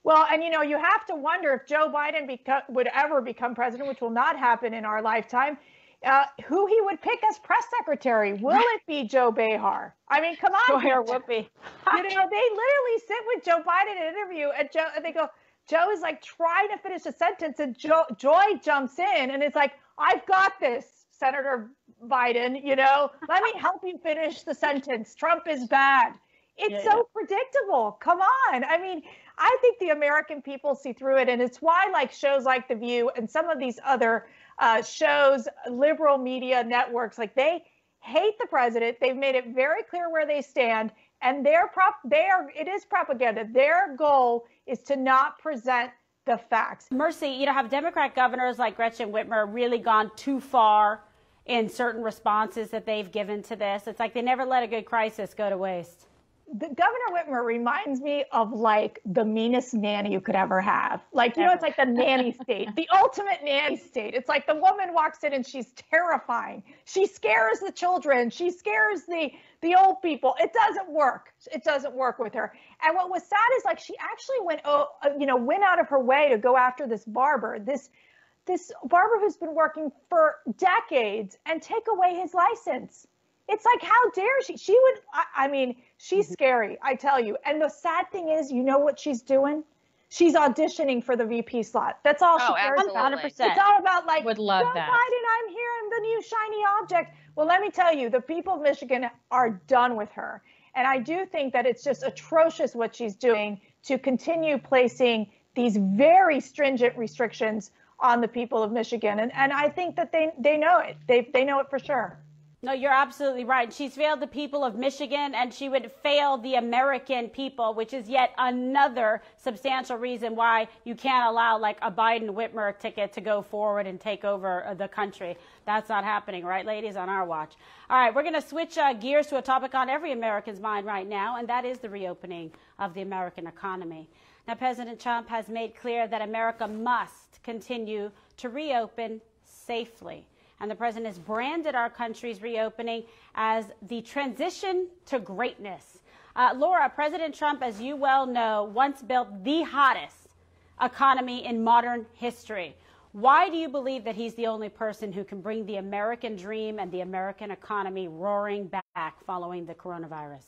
Well, and you have to wonder if Joe Biden would ever become president, which will not happen in our lifetime, who he would pick as press secretary. Will it be Joe Behar? I mean, come on. Joy or Whoopi. They literally sit with Joe Biden in an interview, and they go, Joe is like trying to finish a sentence, and Joy jumps in, and it's like, I've got this, Senator Biden, let me help you finish the sentence. Trump is bad. It's so predictable. Come on. I mean, I think the American people see through it. And it's why shows like The View and some of these other shows, liberal media networks, they hate the president. They've made it very clear where they stand. And it is propaganda. Their goal is to not present the facts. Mercy, have Democrat governors like Gretchen Whitmer really gone too far in certain responses that they've given to this? It's like they never let a good crisis go to waste. Governor Whitmer reminds me of the meanest nanny you could ever have. It's like the nanny state, the ultimate nanny state. It's like the woman walks in and she's terrifying. She scares the children. She scares the old people. It doesn't work. It doesn't work with her. And what was sad is she actually went out of her way to go after this barber, this barber who's been working for decades, and take away his license. It's like, how dare she? She would, she's scary, I tell you. And the sad thing is, what she's doing? She's auditioning for the VP slot. That's all she cares about. 100%. It's all about would love Joe that. Biden, I'm here, I'm the new shiny object. Well, let me tell you, the people of Michigan are done with her. And I do think that it's just atrocious what she's doing to continue placing these very stringent restrictions on the people of Michigan. And I think that they know it. They know it for sure. No, you're absolutely right. She's failed the people of Michigan, and she would fail the American people, which is yet another substantial reason why you can't allow a Biden-Whitmer ticket to go forward and take over the country. That's not happening, right, ladies, on our watch. All right, we're going to switch gears to a topic on every American's mind right now, and that is the reopening of the American economy. Now, President Trump has made clear that America must continue to reopen safely. And the president has branded our country's reopening as the transition to greatness. Laura, President Trump, as you well know, once built the hottest economy in modern history. Why do you believe that he's the only person who can bring the American dream and the American economy roaring back following the coronavirus?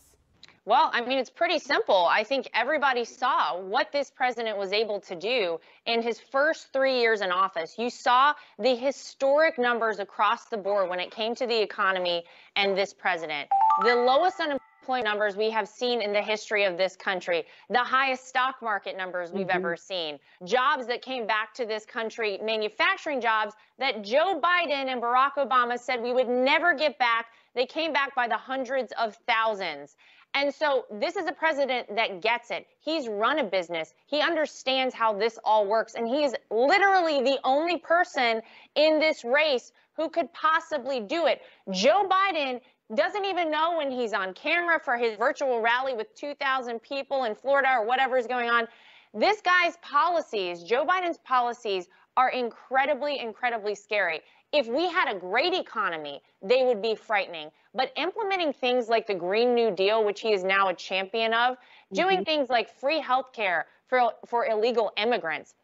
Well, it's pretty simple. I think everybody saw what this president was able to do in his first 3 years in office. You saw the historic numbers across the board when it came to the economy and this president. The lowest unemployment numbers we have seen in the history of this country, the highest stock market numbers we've ever seen, jobs that came back to this country, manufacturing jobs that Joe Biden and Barack Obama said we would never get back. They came back by the hundreds of thousands. And so this is a president that gets it. He's run a business. He understands how this all works. And he is literally the only person in this race who could possibly do it. Joe Biden doesn't even know when he's on camera for his virtual rally with 2,000 people in Florida or whatever is going on. This guy's policies, Joe Biden's policies, are incredibly, incredibly scary. If we had a great economy, they would be frightening. But implementing things like the Green New Deal, which he is now a champion of, doing things like free health care for illegal immigrants.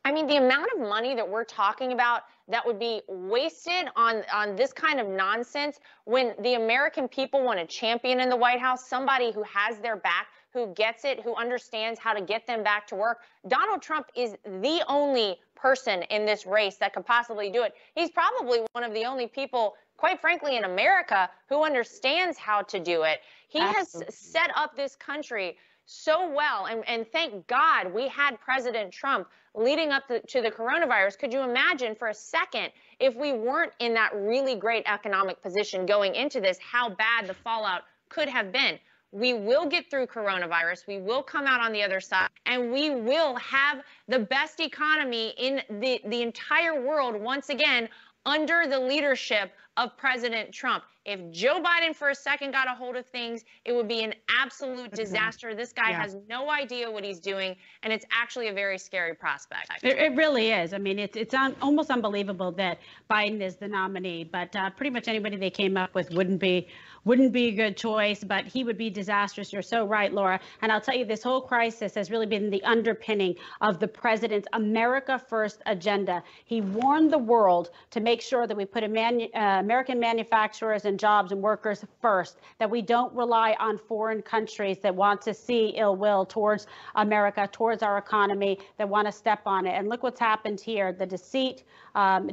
I mean, the amount of money that we're talking about that would be wasted on this kind of nonsense when the American people want a champion in the White House, somebody who has their back, who gets it, who understands how to get them back to work. Donald Trump is the only person in this race that could possibly do it. He's probably one of the only people, quite frankly, in America who understands how to do it. He has set up this country so well, and thank God we had President Trump leading up to the coronavirus. Could you imagine for a second if we weren't in that really great economic position going into this, how bad the fallout could have been? We will get through coronavirus, we will come out on the other side, and we will have the best economy in the entire world once again under the leadership of President Trump. If Joe Biden for a second got a hold of things, it would be an absolute disaster. This guy has no idea what he's doing, and it's actually a very scary prospect. It really is. I mean, it's almost unbelievable that Biden is the nominee, but pretty much anybody they came up with wouldn't be a good choice, but he would be disastrous. You're so right, Laura. And I'll tell you, this whole crisis has really been the underpinning of the president's America First agenda. He warned the world to make sure that we put American manufacturers and jobs and workers first, that we don't rely on foreign countries that want to see ill will towards America, towards our economy, that want to step on it. And look what's happened here. The deceit,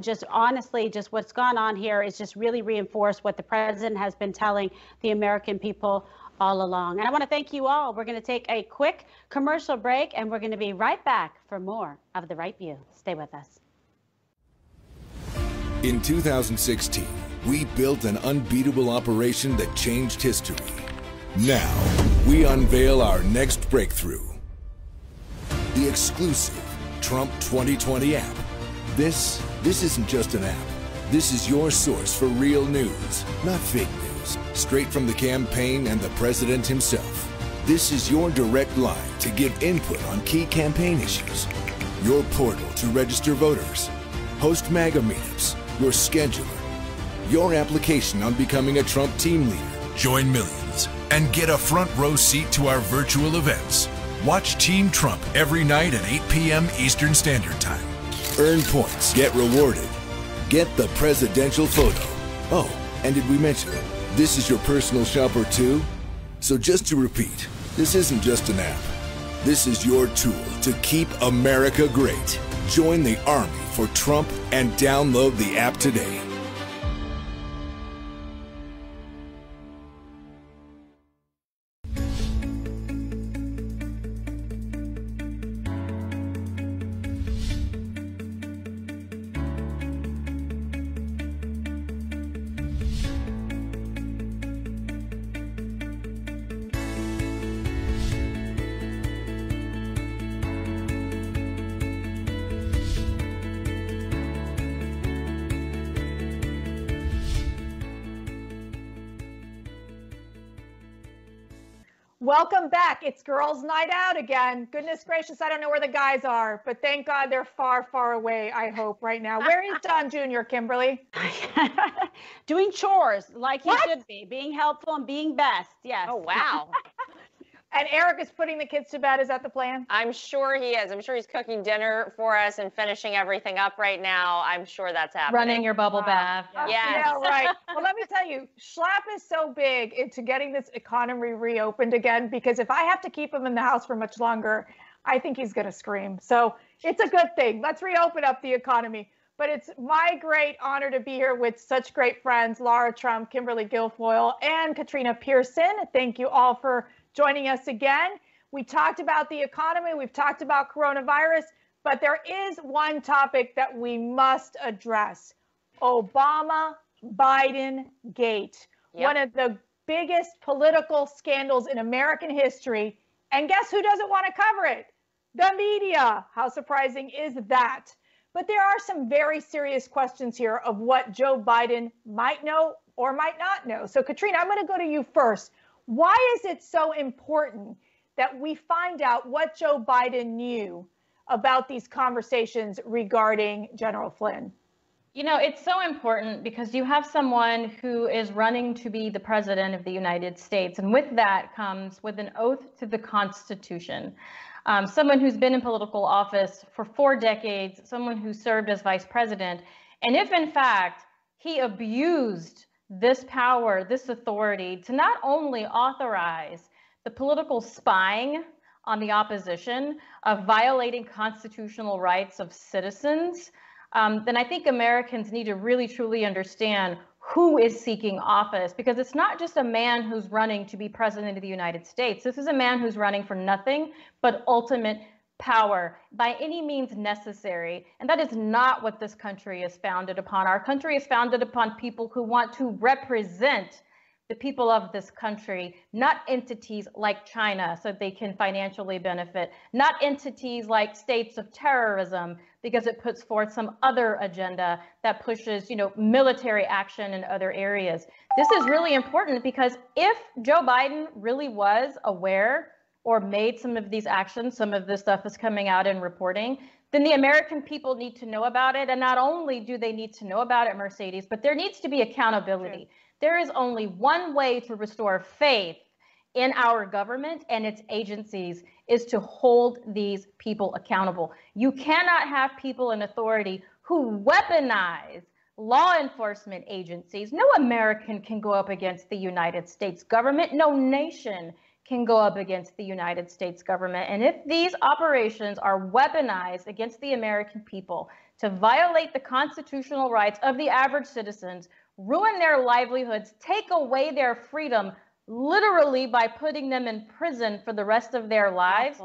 just honestly, just what's gone on here is just really reinforced what the president has been telling the American people all along. And I want to thank you all. We're going to take a quick commercial break, and we're going to be right back for more of The Right View. Stay with us. In 2016, we built an unbeatable operation that changed history. Now, we unveil our next breakthrough. The exclusive Trump 2020 app. This isn't just an app. This is your source for real news, not fake news. Straight from the campaign and the president himself. This is your direct line to give input on key campaign issues. Your portal to register voters. Host MAGA meetups. Your scheduler. Your application on becoming a Trump team leader. Join millions and get a front row seat to our virtual events. Watch Team Trump every night at 8 p.m. Eastern Standard Time. Earn points. Get rewarded. Get the presidential photo. Oh, and did we mention this is your personal shopper too? So just to repeat, this isn't just an app. This is your tool to keep America great. Join the army for Trump and download the app today. Welcome back. It's girls' night out again. Goodness gracious, I don't know where the guys are, but thank God they're far, far away, I hope, right now. Where is Don Jr., Kimberly? Doing chores like he should be, being helpful and being best. Yes. Oh, wow. And Eric is putting the kids to bed. Is that the plan? I'm sure he is. I'm sure he's cooking dinner for us and finishing everything up right now. I'm sure that's happening. Running your bubble bath. Yes. Yeah, right. Well, let me tell you, Schlapp is so big into getting this economy reopened again, because if I have to keep him in the house for much longer, I think he's going to scream. So it's a good thing. Let's reopen up the economy. But it's my great honor to be here with such great friends, Lara Trump, Kimberly Guilfoyle, and Katrina Pierson. Thank you all for joining us again. We talked about the economy, we've talked about coronavirus, but there is one topic that we must address. Obama-Biden gate. Yep. One of the biggest political scandals in American history. And guess who doesn't want to cover it? The media. How surprising is that? But there are some very serious questions here of what Joe Biden might know or might not know. So Katrina, I'm going to go to you first. Why is it so important that we find out what Joe Biden knew about these conversations regarding General Flynn? You know, it's so important because you have someone who is running to be the president of the United States. And with that comes with an oath to the Constitution. Someone who's been in political office for 4 decades, someone who served as vice president. And if in fact he abused this power, this authority to not only authorize the political spying on the opposition, of violating constitutional rights of citizens, then I think Americans need to really truly understand who is seeking office, because it's not just a man who's running to be president of the United States. This is a man who's running for nothing but ultimate power by any means necessary. And that is not what this country is founded upon. Our country is founded upon people who want to represent the people of this country, not entities like China so they can financially benefit, not entities like states of terrorism because it puts forth some other agenda that pushes, military action in other areas. This is really important because if Joe Biden really was aware or made some of these actions, some of this stuff is coming out in reporting, then the American people need to know about it. And not only do they need to know about it, Mercedes, but there needs to be accountability. Sure. There is only one way to restore faith in our government and its agencies is to hold these people accountable. You cannot have people in authority who weaponize law enforcement agencies. No American can go up against the United States government. No nation can go up against the United States government. And if these operations are weaponized against the American people to violate the constitutional rights of the average citizens, ruin their livelihoods, take away their freedom, literally by putting them in prison for the rest of their lives,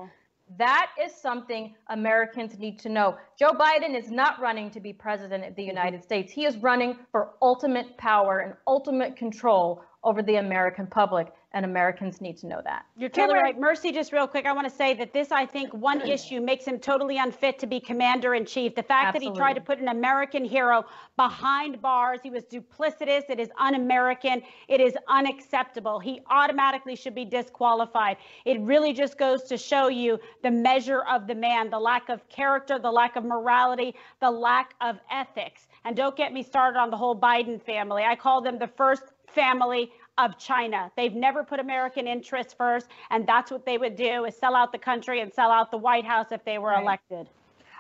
that is something Americans need to know. Joe Biden is not running to be president of the United States. He is running for ultimate power and ultimate control over the American public, and Americans need to know that. You're totally right. Mercy, just real quick, I want to say that this, I think, one issue makes him totally unfit to be commander-in-chief. The fact that he tried to put an American hero behind bars, he was duplicitous, it is un-American, it is unacceptable. He automatically should be disqualified. It really just goes to show you the measure of the man, the lack of character, the lack of morality, the lack of ethics. And don't get me started on the whole Biden family. I call them the first family of China. They've never put American interests first, and that's what they would do, is sell out the country and sell out the White House if they were elected.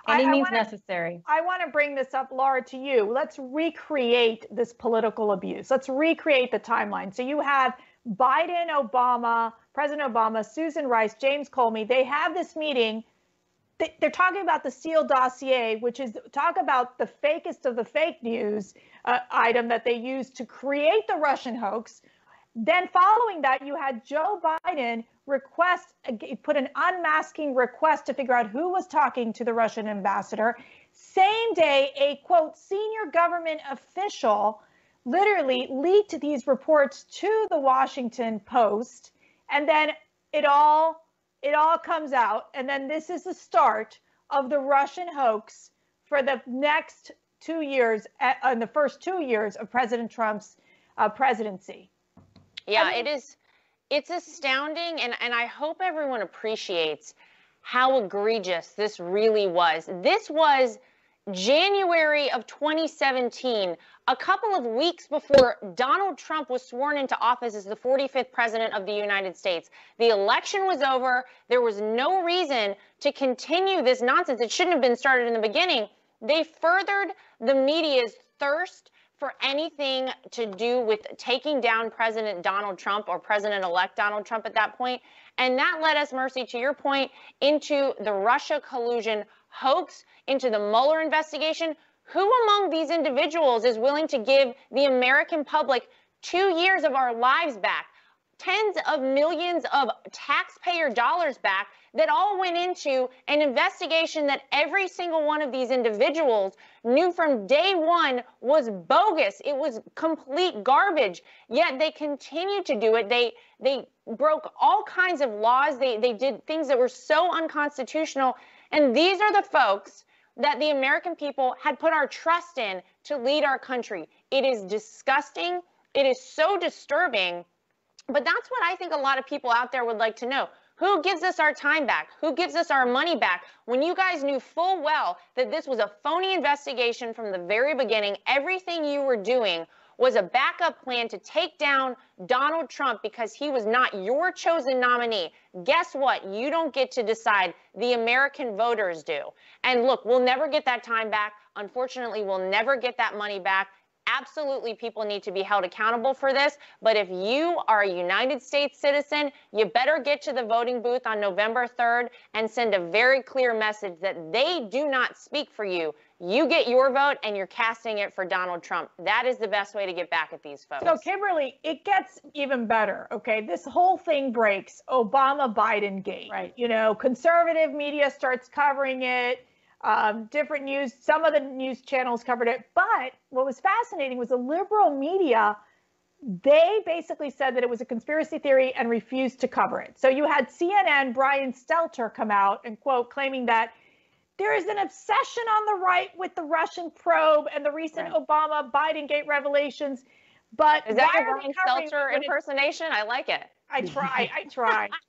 Any means necessary. I want to bring this up, Lara, to you. Let's recreate this political abuse. Let's recreate the timeline. So you have Biden, Obama, President Obama, Susan Rice, James Comey. They have this meeting. They're talking about the Steele dossier, which is talk about the fakest of the fake news item that they used to create the Russian hoax. Then following that, you had Joe Biden put an unmasking request to figure out who was talking to the Russian ambassador. Same day, a quote, senior government official literally leaked these reports to the Washington Post. And then it all comes out. And then this is the start of the Russian hoax for the next 2 years, in the first 2 years of President Trump's presidency. Yeah, it's astounding. And I hope everyone appreciates how egregious this really was. This was January of 2017, a couple of weeks before Donald Trump was sworn into office as the 45th president of the United States. The election was over. There was no reason to continue this nonsense. It shouldn't have been started in the beginning. They furthered the media's thirst for anything to do with taking down President Donald Trump or President-elect Donald Trump at that point. And that led us, Mercy, to your point, into the Russia collusion hoax, into the Mueller investigation. Who among these individuals is willing to give the American public 2 years of our lives back, tens of millions of taxpayer dollars back, that all went into an investigation that every single one of these individuals knew from day one was bogus? It was complete garbage, yet they continued to do it. They broke all kinds of laws. They did things that were so unconstitutional. And these are the folks that the American people had put our trust in to lead our country. It is disgusting. It is so disturbing. But that's what I think a lot of people out there would like to know. Who gives us our time back? Who gives us our money back? When you guys knew full well that this was a phony investigation from the very beginning, everything you were doing was a backup plan to take down Donald Trump because he was not your chosen nominee. Guess what? You don't get to decide. The American voters do. And look, we'll never get that time back. Unfortunately, we'll never get that money back. Absolutely, people need to be held accountable for this. But if you are a United States citizen, you better get to the voting booth on November 3rd and send a very clear message that they do not speak for you. You get your vote and you're casting it for Donald Trump. That is the best way to get back at these folks. So, Kimberly, it gets even better, okay? This whole thing breaks. Obama-Biden gate. Right. You know, conservative media starts covering it. Different news, some of the news channels covered it. But what was fascinating was the liberal media, they basically said that it was a conspiracy theory and refused to cover it. So you had CNN, Brian Stelter come out and quote, claiming that there is an obsession on the right with the Russian probe and the recent Obama-Biden gate revelations. But is that your Brian Stelter impersonation? I like it. I try.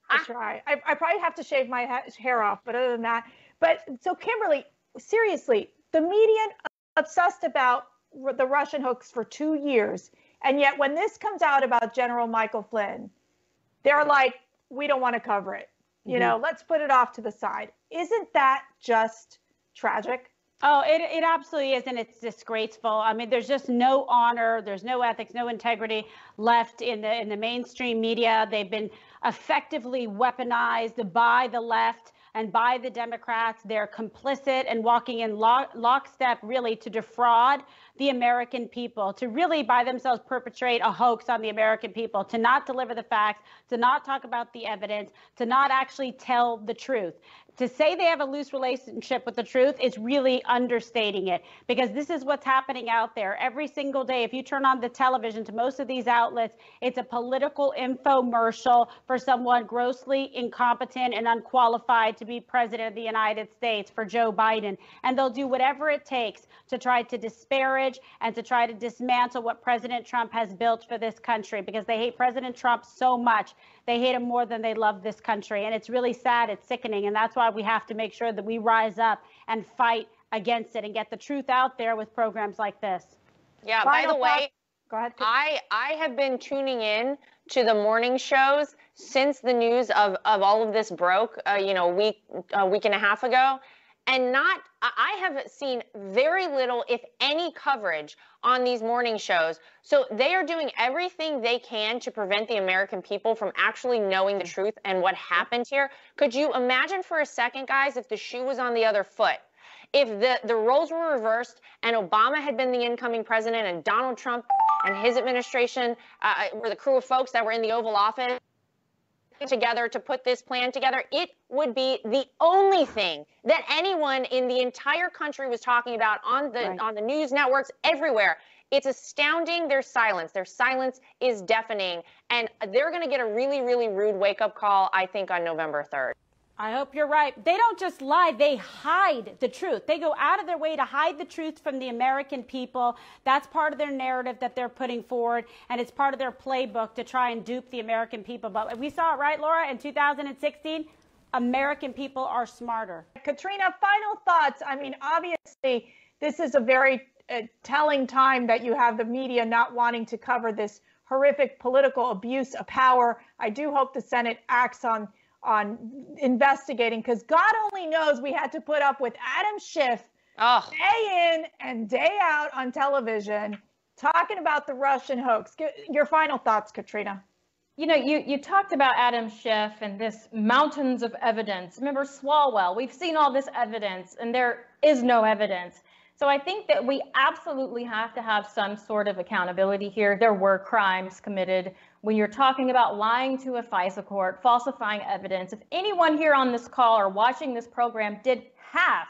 I probably have to shave my hair off, but other than that. But so, Kimberly, seriously, the media obsessed about the Russian hooks for 2 years. And yet when this comes out about General Michael Flynn, they're like, we don't want to cover it. You know, let's put it off to the side. Isn't that just tragic? Oh, it absolutely is, and it's disgraceful. I mean, there's just no honor, there's no ethics, no integrity left in the mainstream media. They've been effectively weaponized by the left and by the Democrats. They're complicit and walking in lockstep, really, to defraud the American people, to really by themselves perpetrate a hoax on the American people, to not deliver the facts, to not talk about the evidence, to not actually tell the truth. To say they have a loose relationship with the truth is really understating it, because this is what's happening out there every single day. If you turn on the television to most of these outlets, it's a political infomercial for someone grossly incompetent and unqualified to be president of the United States, for Joe Biden. And they'll do whatever it takes to try to disparage and to try to dismantle what President Trump has built for this country, because they hate President Trump so much. They hate him more than they love this country. And it's really sad. It's sickening. And that's why we have to make sure that we rise up and fight against it and get the truth out there with programs like this. Yeah, by the way, go ahead. I have been tuning in to the morning shows since the news of all of this broke, a week and a half ago. And I have seen very little, if any, coverage on these morning shows. So they are doing everything they can to prevent the American people from actually knowing the truth and what happened here. Could you imagine for a second, guys, if the shoe was on the other foot? If the roles were reversed and Obama had been the incoming president and Donald Trump and his administration were the crew of folks that were in the Oval Office together to put this plan together, it would be the only thing that anyone in the entire country was talking about on the news networks everywhere. It's astounding, their silence. Their silence is deafening, and they're going to get a really, really rude wake-up call, I think, on November 3rd. I hope you're right. They don't just lie, they hide the truth. They go out of their way to hide the truth from the American people. That's part of their narrative that they're putting forward, and it's part of their playbook to try and dupe the American people. But we saw it, right, Laura, in 2016? American people are smarter. Katrina, final thoughts. I mean, obviously, this is a very telling time that you have the media not wanting to cover this horrific political abuse of power. I do hope the Senate acts on investigating, because God only knows we had to put up with Adam Schiff day in and day out on television talking about the Russian hoax. Your final thoughts, Katrina. You know, you talked about Adam Schiff and this mountains of evidence. Remember Swalwell? We've seen all this evidence and there is no evidence. So I think that we absolutely have to have some sort of accountability here. There were crimes committed. When you're talking about lying to a FISA court, falsifying evidence, if anyone here on this call or watching this program did half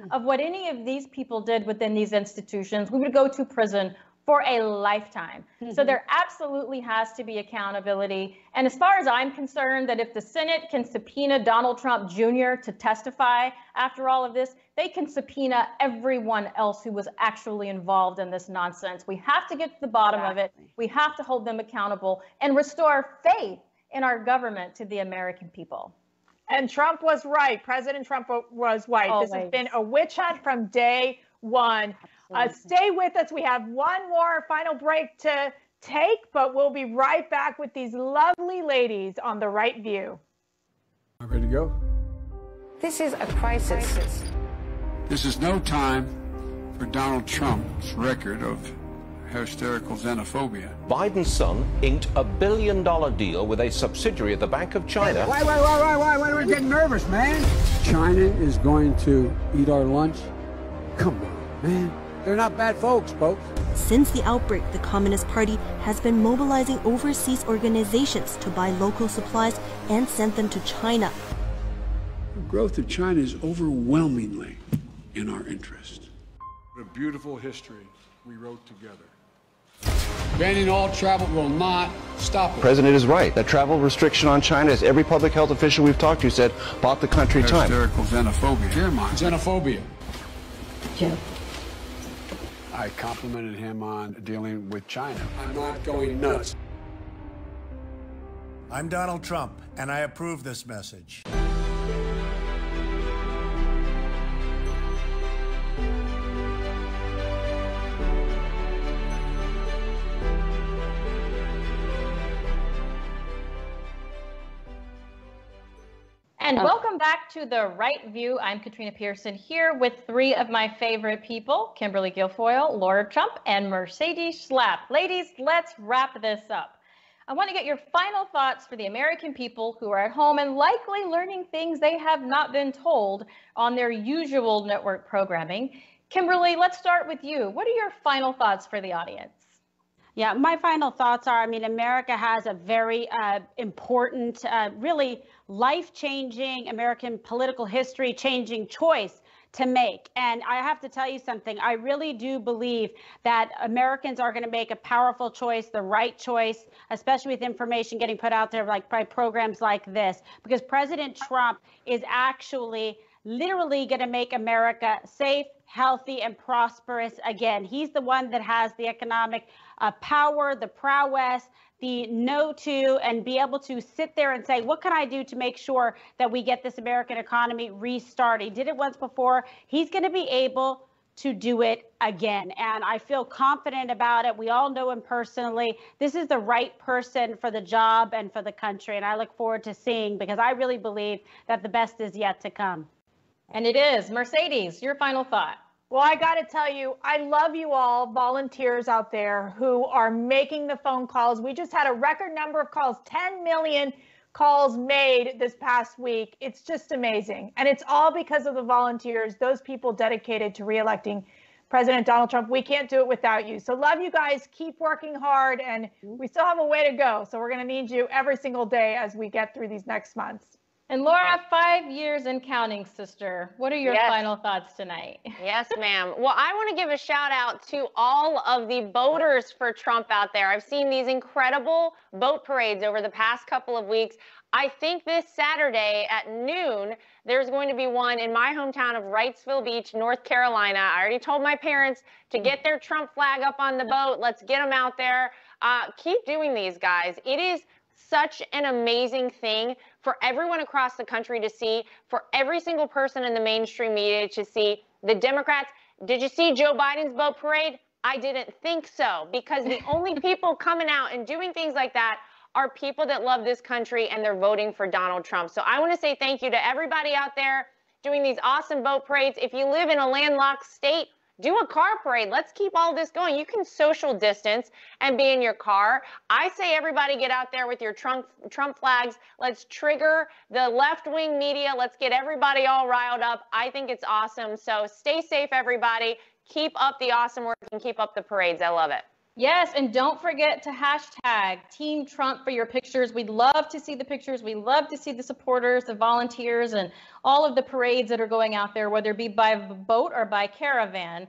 of what any of these people did within these institutions, we would go to prison for a lifetime. So there absolutely has to be accountability. And as far as I'm concerned, that if the Senate can subpoena Donald Trump Jr. to testify after all of this, they can subpoena everyone else who was actually involved in this nonsense. We have to get to the bottom of it. We have to hold them accountable and restore faith in our government to the American people. And Trump was right. President Trump was right. Always. This has been a witch hunt from day one. Stay with us. We have one more final break to take, but we'll be right back with these lovely ladies on The Right View. Ready to go? This is a crisis. This is no time for Donald Trump's record of hysterical xenophobia. Biden's son inked a $1 billion deal with a subsidiary of the Bank of China. Why are we getting nervous, man? China is going to eat our lunch? Come on, man. They're not bad folks. Since the outbreak, the Communist Party has been mobilizing overseas organizations to buy local supplies and send them to China. The growth of China is overwhelmingly in our interest. What a beautiful history we wrote together. Banning all travel will not stop it. The president is right. That travel restriction on China, as every public health official we've talked to said, bought the country time. Hysterical xenophobia. Xenophobia. Joe. I complimented him on dealing with China. I'm not going nuts. I'm Donald Trump, and I approve this message. And welcome back to The Right View. I'm Katrina Pierson here with three of my favorite people, Kimberly Guilfoyle, Lara Trump, and Mercedes Schlapp. Ladies, let's wrap this up. I want to get your final thoughts for the American people who are at home and likely learning things they have not been told on their usual network programming. Kimberly, let's start with you. What are your final thoughts for the audience? Yeah, my final thoughts are, America has a very important, really life-changing, American political history-changing choice to make. And I have to tell you something. I really do believe that Americans are going to make a powerful choice, the right choice, especially with information getting put out there like by programs like this, because President Trump is actually literally going to make America safe, healthy, and prosperous again. He's the one that has the economic power, the prowess, the know to, and be able to sit there and say, what can I do to make sure that we get this American economy restarted? He did it once before. He's going to be able to do it again. And I feel confident about it. We all know him personally. This is the right person for the job and for the country. And I look forward to seeing, because I really believe that the best is yet to come. And it is. Mercedes, your final thought. Well, I got to tell you, I love you all volunteers out there who are making the phone calls. We just had a record number of calls, 10 million calls made this past week. It's just amazing. And it's all because of the volunteers, those people dedicated to reelecting President Donald Trump. We can't do it without you. So love you guys. Keep working hard. And we still have a way to go. So we're going to need you every single day as we get through these next months. And Lara, 5 years and counting, sister. What are your final thoughts tonight? Yes, ma'am. Well, I want to give a shout out to all of the voters for Trump out there. I've seen these incredible vote parades over the past couple of weeks. I think this Saturday at noon, there's going to be one in my hometown of Wrightsville Beach, North Carolina. I already told my parents to get their Trump flag up on the boat. Let's get them out there. Keep doing these, guys. It is such an amazing thing for everyone across the country to see, for every single person in the mainstream media to see. The Democrats, did you see Joe Biden's boat parade? I didn't think so, because the only people coming out and doing things like that are people that love this country and they're voting for Donald Trump. So I want to say thank you to everybody out there doing these awesome boat parades. If you live in a landlocked state, do a car parade. Let's keep all this going. You can social distance and be in your car. I say everybody get out there with your Trump flags. Let's trigger the left-wing media. Let's get everybody all riled up. I think it's awesome. So stay safe, everybody. Keep up the awesome work and keep up the parades. I love it. Yes, and don't forget to hashtag Team Trump for your pictures. We'd love to see the pictures. We love to see the supporters, the volunteers, and all of the parades that are going out there, whether it be by boat or by caravan.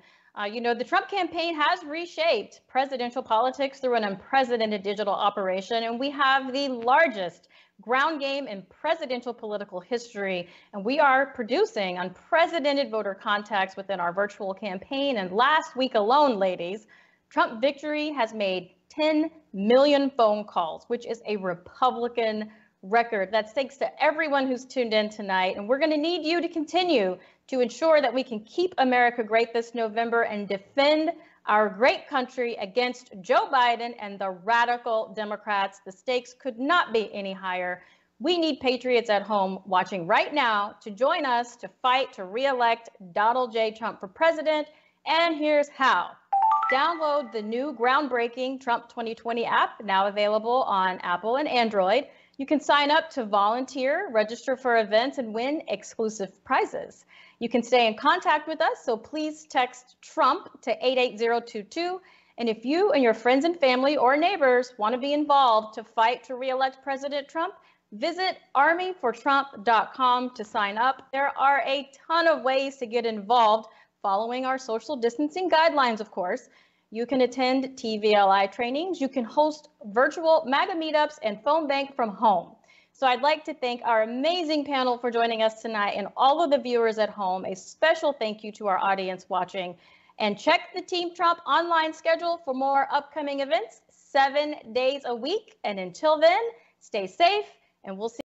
You know, the Trump campaign has reshaped presidential politics through an unprecedented digital operation, and we have the largest ground game in presidential political history, and we are producing unprecedented voter contacts within our virtual campaign. And last week alone, ladies, Trump victory has made 10 million phone calls, which is a Republican record. That's thanks to everyone who's tuned in tonight. And we're going to need you to continue to ensure that we can keep America great this November and defend our great country against Joe Biden and the radical Democrats. The stakes could not be any higher. We need patriots at home watching right now to join us to fight to re-elect Donald J. Trump for president. And here's how. Download the new groundbreaking Trump 2020 app, now available on Apple and Android. You can sign up to volunteer, register for events, and win exclusive prizes. You can stay in contact with us, so please text Trump to 88022. And if you and your friends and family or neighbors want to be involved to fight to re-elect President Trump, visit armyfortrump.com to sign up. There are a ton of ways to get involved, following our social distancing guidelines, of course. You can attend TVLI trainings, you can host virtual MAGA meetups, and phone bank from home. So I'd like to thank our amazing panel for joining us tonight and all of the viewers at home. A special thank you to our audience watching. And check the Team Trump online schedule for more upcoming events 7 days a week. And until then, stay safe, and we'll see